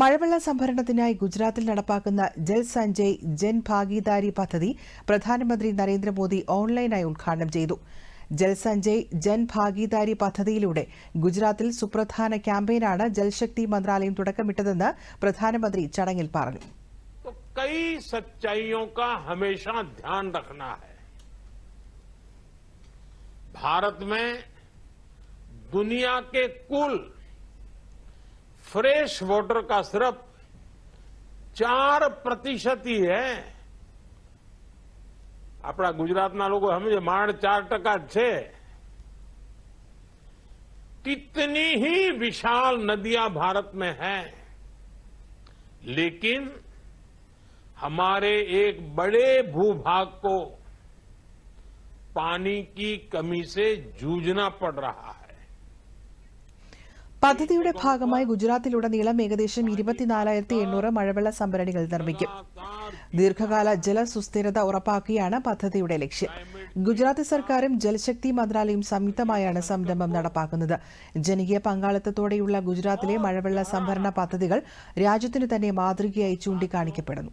മഴവെള്ള സംഭരണത്തിനായി ഗുജറാത്തിൽ നടപ്പാക്കുന്ന ജൽ സഞ്ജയ് ജൻ ഭാഗീദാരി പദ്ധതി പ്രധാനമന്ത്രി നരേന്ദ്രമോദി ഓൺലൈനായി ഉദ്ഘാടനം ചെയ്തു. ജൽ സഞ്ജയ് ജൻ ഭാഗീദാരി പദ്ധതിയിലൂടെ ഗുജറാത്തിൽ സുപ്രധാന ക്യാമ്പയിനാണ് ജൽശക്തി മന്ത്രാലയം തുടക്കമിട്ടതെന്ന് പ്രധാനമന്ത്രി ചടങ്ങിൽ പറഞ്ഞു. कई सच्चाइयों का हमेशा ध्यान रखना है. भारत में दुनिया के कुल फ्रेश वाटर का सिर्फ 4% ही है. अपना गुजरातना लोग समझे माण 4% छे. कितनी ही विशाल नदियां भारत में हैं, लेकिन हमारे एक बड़े भूभाग को पानी की कमी से जूझना पड़ रहा है. പദ്ധതിയുടെ ഭാഗമായി ഗുജറാത്തിലുടനീളം ഏകദേശം 24,800 മഴവെള്ള സംഭരണികൾ നിർമ്മിക്കും. ദീർഘകാല ജലസുസ്ഥിരത ഉറപ്പാക്കിയാണ് പദ്ധതിയുടെ ലക്ഷ്യം. ഗുജറാത്ത് സർക്കാരും ജൽശക്തി മന്ത്രാലയവും സംയുക്തമായാണ് സംരംഭം നടപ്പാക്കുന്നത്. ജനകീയ പങ്കാളിത്തത്തോടെയുള്ള ഗുജറാത്തിലെ മഴവെള്ള സംഭരണ പദ്ധതികൾ രാജ്യത്തിനു തന്നെ മാതൃകയായി ചൂണ്ടിക്കാണിക്കപ്പെടുന്നു.